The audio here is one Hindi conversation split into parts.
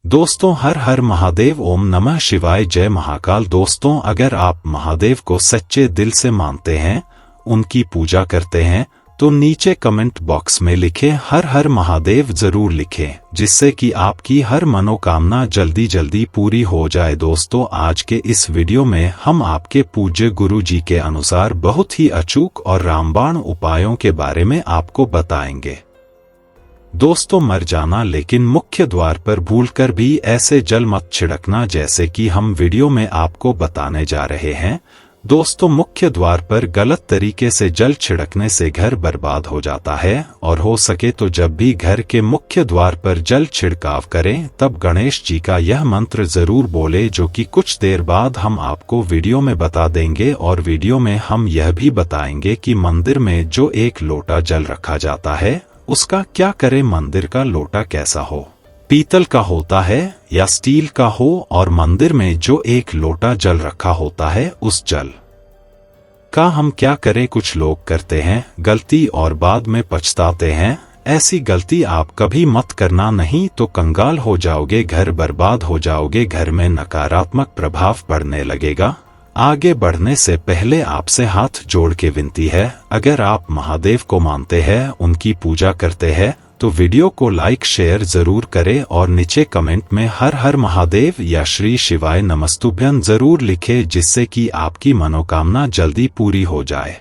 दोस्तों हर हर महादेव, ओम नमः शिवाय, जय महाकाल। दोस्तों अगर आप महादेव को सच्चे दिल से मानते हैं, उनकी पूजा करते हैं, तो नीचे कमेंट बॉक्स में लिखें हर हर महादेव जरूर लिखें, जिससे कि आपकी हर मनोकामना जल्दी जल्दी पूरी हो जाए। दोस्तों आज के इस वीडियो में हम आपके पूज्य गुरु जी के अनुसार बहुत ही अचूक और रामबाण उपायों के बारे में आपको बताएंगे। दोस्तों मर जाना, लेकिन मुख्य द्वार पर भूलकर भी ऐसे जल मत छिड़कना जैसे कि हम वीडियो में आपको बताने जा रहे हैं। दोस्तों मुख्य द्वार पर गलत तरीके से जल छिड़कने से घर बर्बाद हो जाता है, और हो सके तो जब भी घर के मुख्य द्वार पर जल छिड़काव करें तब गणेश जी का यह मंत्र जरूर बोले, जो कि कुछ देर बाद हम आपको वीडियो में बता देंगे। और वीडियो में हम यह भी बताएंगे कि मंदिर में जो एक लोटा जल रखा जाता है उसका क्या करें। मंदिर का लोटा कैसा हो, पीतल का होता है या स्टील का हो, और मंदिर में जो एक लोटा जल रखा होता है उस जल का हम क्या करें। कुछ लोग करते हैं गलती और बाद में पछताते हैं। ऐसी गलती आप कभी मत करना, नहीं तो कंगाल हो जाओगे, घर बर्बाद हो जाओगे, घर में नकारात्मक प्रभाव पड़ने लगेगा। आगे बढ़ने से पहले आपसे हाथ जोड़ के विनती है, अगर आप महादेव को मानते हैं, उनकी पूजा करते हैं, तो वीडियो को लाइक शेयर जरूर करें और नीचे कमेंट में हर हर महादेव या श्री शिवाय नमस्तुभ्यं जरूर लिखें, जिससे कि आपकी मनोकामना जल्दी पूरी हो जाए।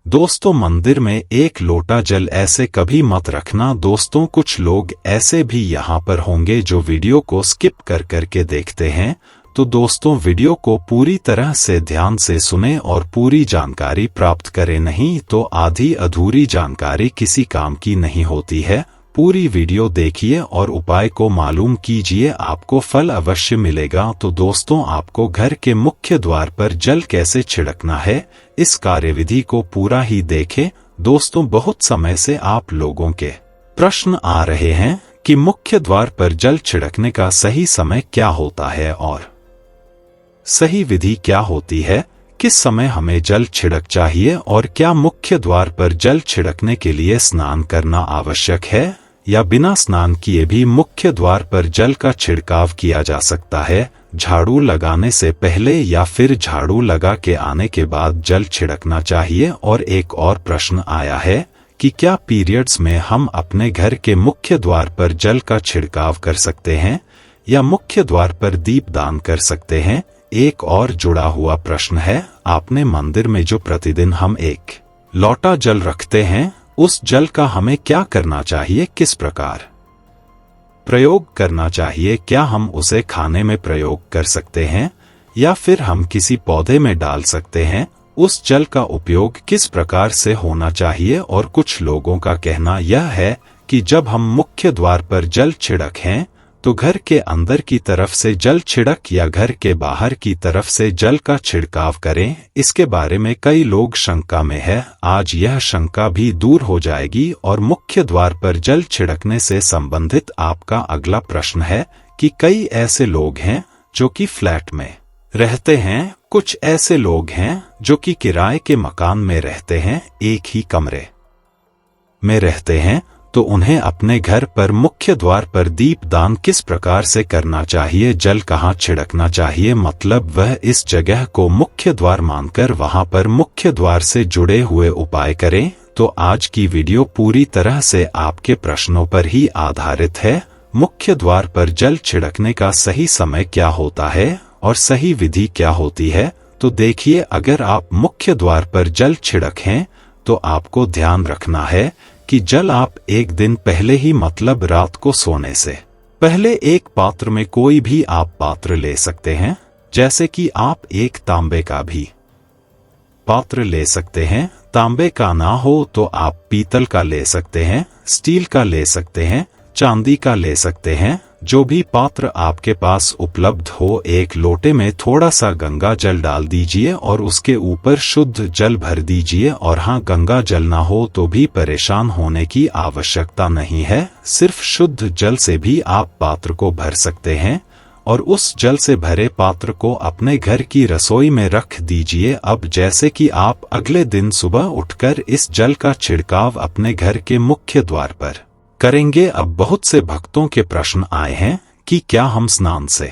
दोस्तों मंदिर में एक लोटा जल ऐसे कभी मत रखना। दोस्तों कुछ लोग ऐसे भी यहाँ पर होंगे जो वीडियो को स्किप कर करके देखते हैं, तो दोस्तों वीडियो को पूरी तरह से ध्यान से सुने और पूरी जानकारी प्राप्त करें, नहीं तो आधी अधूरी जानकारी किसी काम की नहीं होती है। पूरी वीडियो देखिए और उपाय को मालूम कीजिए, आपको फल अवश्य मिलेगा। तो दोस्तों आपको घर के मुख्य द्वार पर जल कैसे छिड़कना है, इस कार्यविधि को पूरा ही देखें। दोस्तों बहुत समय से आप लोगों के प्रश्न आ रहे हैं कि मुख्य द्वार पर जल छिड़कने का सही समय क्या होता है और सही विधि क्या होती है, किस समय हमें जल छिड़क चाहिए, और क्या मुख्य द्वार पर जल छिड़कने के लिए स्नान करना आवश्यक है या बिना स्नान किए भी मुख्य द्वार पर जल का छिड़काव किया जा सकता है। झाड़ू लगाने से पहले या फिर झाड़ू लगा के आने के बाद जल छिड़कना चाहिए। और एक और प्रश्न आया है कि क्या पीरियड्स में हम अपने घर के मुख्य द्वार पर जल का छिड़काव कर सकते हैं या मुख्य द्वार पर दीप दान कर सकते हैं। एक और जुड़ा हुआ प्रश्न है, आपने मंदिर में जो प्रतिदिन हम एक लोटा जल रखते हैं, उस जल का हमें क्या करना चाहिए, किस प्रकार प्रयोग करना चाहिए, क्या हम उसे खाने में प्रयोग कर सकते हैं या फिर हम किसी पौधे में डाल सकते हैं। उस जल का उपयोग किस प्रकार से होना चाहिए। और कुछ लोगों का कहना यह है कि जब हम मुख्य द्वार पर जल छिड़कें तो घर के अंदर की तरफ से जल छिड़क या घर के बाहर की तरफ से जल का छिड़काव करें। इसके बारे में कई लोग शंका में है, आज यह शंका भी दूर हो जाएगी। और मुख्य द्वार पर जल छिड़कने से संबंधित आपका अगला प्रश्न है कि कई ऐसे लोग हैं जो कि फ्लैट में रहते हैं, कुछ ऐसे लोग हैं जो कि किराए के मकान में रहते हैं, एक ही कमरे में रहते हैं, तो उन्हें अपने घर पर मुख्य द्वार पर दीप दान किस प्रकार से करना चाहिए, जल कहाँ छिड़कना चाहिए, मतलब वह इस जगह को मुख्य द्वार मानकर वहां पर मुख्य द्वार से जुड़े हुए उपाय करें। तो आज की वीडियो पूरी तरह से आपके प्रश्नों पर ही आधारित है। मुख्य द्वार पर जल छिड़कने का सही समय क्या होता है और सही विधि क्या होती है। तो देखिए, अगर आप मुख्य द्वार पर जल छिड़कें तो आपको ध्यान रखना है कि जल आप एक दिन पहले ही, मतलब रात को सोने से पहले, एक पात्र में, कोई भी आप पात्र ले सकते हैं, जैसे कि आप एक तांबे का भी पात्र ले सकते हैं। तांबे का ना हो तो आप पीतल का ले सकते हैं, स्टील का ले सकते हैं, चांदी का ले सकते हैं, जो भी पात्र आपके पास उपलब्ध हो। एक लोटे में थोड़ा सा गंगा जल डाल दीजिए और उसके ऊपर शुद्ध जल भर दीजिए। और हाँ, गंगा जल ना हो तो भी परेशान होने की आवश्यकता नहीं है, सिर्फ शुद्ध जल से भी आप पात्र को भर सकते हैं। और उस जल से भरे पात्र को अपने घर की रसोई में रख दीजिए। अब जैसे कि आप अगले दिन सुबह उठकर इस जल का छिड़काव अपने घर के मुख्य द्वार पर करेंगे। अब बहुत से भक्तों के प्रश्न आए हैं कि क्या हम स्नान से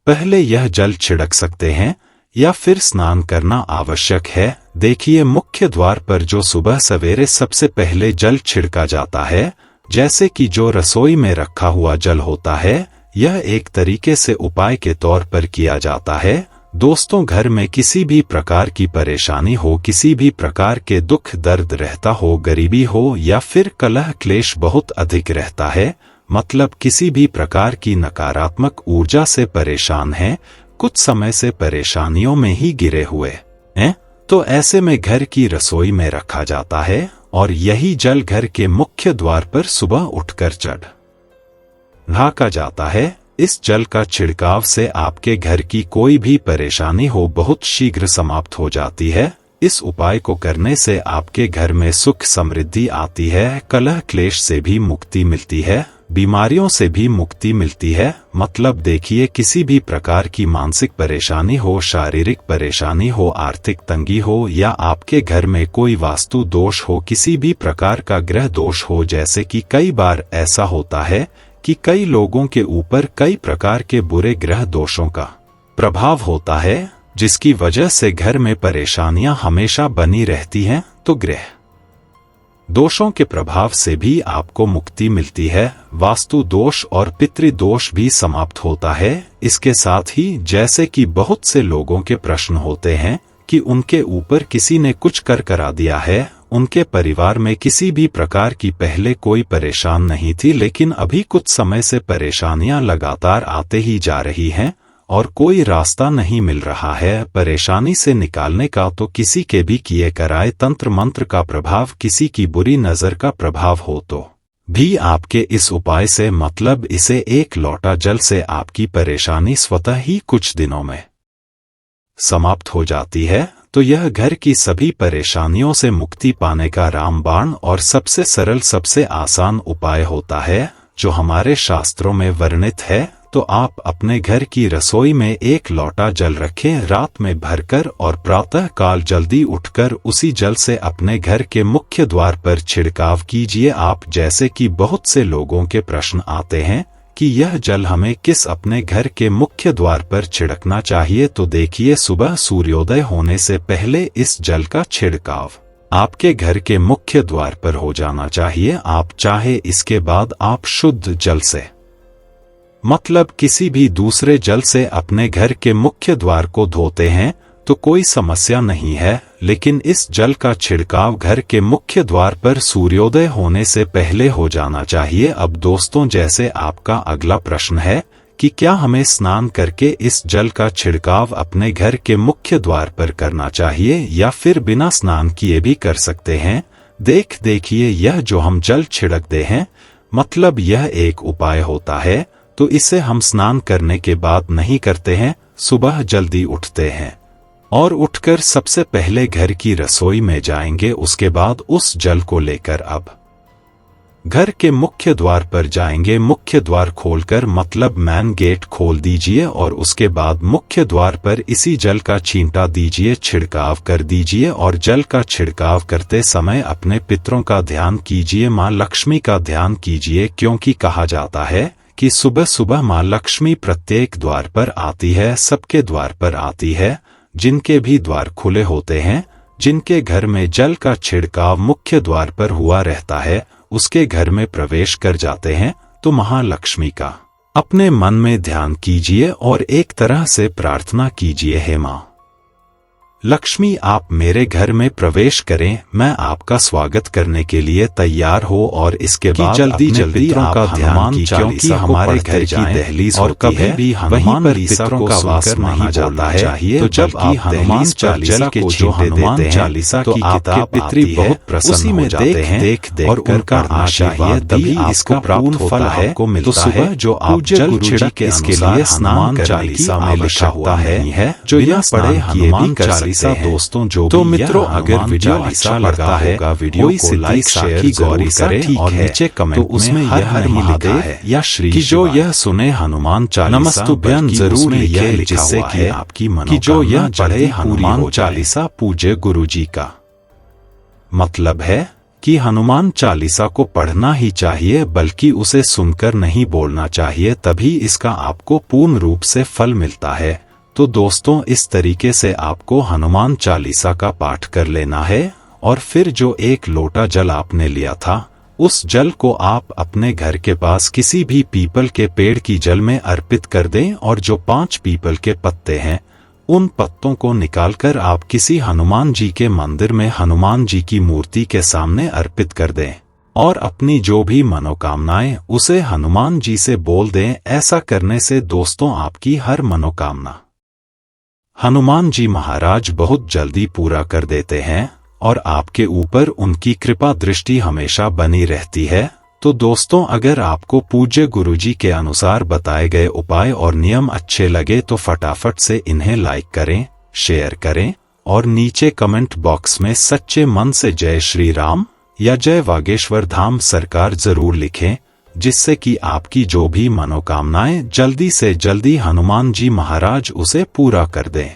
पहले यह जल छिड़क सकते हैं या फिर स्नान करना आवश्यक है। देखिए, मुख्य द्वार पर जो सुबह सवेरे सबसे पहले जल छिड़का जाता है, जैसे कि जो रसोई में रखा हुआ जल होता है, यह एक तरीके से उपाय के तौर पर किया जाता है। दोस्तों, घर में किसी भी प्रकार की परेशानी हो, किसी भी प्रकार के दुख दर्द रहता हो, गरीबी हो या फिर कलह क्लेश बहुत अधिक रहता है, मतलब किसी भी प्रकार की नकारात्मक ऊर्जा से परेशान हैं, कुछ समय से परेशानियों में ही गिरे हुए हैं, तो ऐसे में घर की रसोई में रखा जाता है और यही जल घर के मुख्य द्वार पर सुबह उठकर ढाका जाता है। इस जल का छिड़काव से आपके घर की कोई भी परेशानी हो बहुत शीघ्र समाप्त हो जाती है। इस उपाय को करने से आपके घर में सुख समृद्धि आती है, कलह क्लेश से भी मुक्ति मिलती है, बीमारियों से भी मुक्ति मिलती है। मतलब देखिए, किसी भी प्रकार की मानसिक परेशानी हो, शारीरिक परेशानी हो, आर्थिक तंगी हो या आपके घर में कोई वास्तु दोष हो, किसी भी प्रकार का ग्रह दोष हो, जैसे कि कई बार ऐसा होता है कि कई लोगों के ऊपर कई प्रकार के बुरे ग्रह दोषों का प्रभाव होता है, जिसकी वजह से घर में परेशानियां हमेशा बनी रहती हैं। तो ग्रह दोषों के प्रभाव से भी आपको मुक्ति मिलती है, वास्तु दोष और पितृ दोष भी समाप्त होता है। इसके साथ ही जैसे कि बहुत से लोगों के प्रश्न होते हैं कि उनके ऊपर किसी ने कुछ कर करा दिया है, उनके परिवार में किसी भी प्रकार की पहले कोई परेशान नहीं थी, लेकिन अभी कुछ समय से परेशानियां लगातार आते ही जा रही हैं और कोई रास्ता नहीं मिल रहा है परेशानी से निकालने का, तो किसी के भी किए कराए तंत्र मंत्र का प्रभाव, किसी की बुरी नजर का प्रभाव हो तो भी आपके इस उपाय से, मतलब इसे एक लोटा जल से आपकी परेशानी स्वतः ही कुछ दिनों में समाप्त हो जाती है। तो यह घर की सभी परेशानियों से मुक्ति पाने का रामबाण और सबसे सरल, सबसे आसान उपाय होता है, जो हमारे शास्त्रों में वर्णित है। तो आप अपने घर की रसोई में एक लोटा जल रखें, रात में भरकर, और प्रातः काल जल्दी उठकर उसी जल से अपने घर के मुख्य द्वार पर छिड़काव कीजिए आप। जैसे कि बहुत से लोगों के प्रश्न आते हैं कि यह जल हमें किस अपने घर के मुख्य द्वार पर छिड़कना चाहिए, तो देखिए, सुबह सूर्योदय होने से पहले इस जल का छिड़काव आपके घर के मुख्य द्वार पर हो जाना चाहिए। आप चाहे इसके बाद आप शुद्ध जल से, मतलब किसी भी दूसरे जल से अपने घर के मुख्य द्वार को धोते हैं तो कोई समस्या नहीं है, लेकिन इस जल का छिड़काव घर के मुख्य द्वार पर सूर्योदय होने से पहले हो जाना चाहिए। अब दोस्तों, जैसे आपका अगला प्रश्न है कि क्या हमें स्नान करके इस जल का छिड़काव अपने घर के मुख्य द्वार पर करना चाहिए या फिर बिना स्नान किए भी कर सकते हैं। देखिए, यह जो हम जल छिड़कते हैं, मतलब यह एक उपाय होता है, तो इसे हम स्नान करने के बाद नहीं करते हैं। सुबह जल्दी उठते हैं और उठकर सबसे पहले घर की रसोई में जाएंगे, उसके बाद उस जल को लेकर अब घर के मुख्य द्वार पर जाएंगे। मुख्य द्वार खोलकर, मतलब मैन गेट खोल दीजिए और उसके बाद मुख्य द्वार पर इसी जल का छींटा दीजिए, छिड़काव कर दीजिए। और जल का छिड़काव करते समय अपने पितरों का ध्यान कीजिए, माँ लक्ष्मी का ध्यान कीजिए, क्योंकि कहा जाता है कि सुबह सुबह माँ लक्ष्मी प्रत्येक द्वार पर आती है, सबके द्वार पर आती है। जिनके भी द्वार खुले होते हैं, जिनके घर में जल का छिड़काव मुख्य द्वार पर हुआ रहता है, उसके घर में प्रवेश कर जाते हैं। तो महालक्ष्मी का अपने मन में ध्यान कीजिए और एक तरह से प्रार्थना कीजिए, हे माँ लक्ष्मी, आप मेरे घर में प्रवेश करें, मैं आपका स्वागत करने के लिए तैयार हो। और इसके बाद जल्दी का ध्यान कीजिए, क्योंकि हमारे घर की दहलीज और कभी भी हनुमान पितरों का वास माना जाता है। तो जब आप हनुमान चालीसा के छींटे देते हैं तो आपके पितृ बहुत प्रसन्न हो जाते हैं और उनका आशीर्वाद तभी इसका प्राप्त फल है को मिलता है। तो जो आप जल छिड़क के इसके लिए स्नान चालीसा में लिखा हुआ है, जो यह पढ़े हनुमान चालीसा। दोस्तों, जो तो मित्रों, अगर वीडियो अच्छा लगता है, वीडियो को लाइक शेयर गौरी करें और नीचे कमेंट तो उसमें यह नहीं लिखा है या श्री कि जो यह सुने हनुमान चालीसा नमस्तुभ्यं जरूर लिखे, जिससे कि आपकी मन की जो यह पढ़े हनुमान चालीसा पूज्य गुरु जी का मतलब है कि हनुमान चालीसा को पढ़ना ही चाहिए, बल्कि उसे सुनकर नहीं बोलना चाहिए, तभी इसका आपको पूर्ण रूप से फल मिलता है। तो दोस्तों, इस तरीके से आपको हनुमान चालीसा का पाठ कर लेना है और फिर जो 1 लोटा जल आपने लिया था, उस जल को आप अपने घर के पास किसी भी पीपल के पेड़ की जल में अर्पित कर दें और जो 5 पीपल के पत्ते हैं, उन पत्तों को निकालकर आप किसी हनुमान जी के मंदिर में हनुमान जी की मूर्ति के सामने अर्पित कर दें और अपनी जो भी मनोकामनाएं उसे हनुमान जी से बोल दें। ऐसा करने से दोस्तों आपकी हर मनोकामना हनुमान जी महाराज बहुत जल्दी पूरा कर देते हैं और आपके ऊपर उनकी कृपा दृष्टि हमेशा बनी रहती है। तो दोस्तों, अगर आपको पूज्य गुरुजी के अनुसार बताए गए उपाय और नियम अच्छे लगे तो फटाफट से इन्हें लाइक करें, शेयर करें और नीचे कमेंट बॉक्स में सच्चे मन से जय श्री राम या जय वागेश्वर धाम सरकार जरूर लिखें, जिससे कि आपकी जो भी मनोकामनाएं जल्दी से जल्दी हनुमान जी महाराज उसे पूरा कर दें।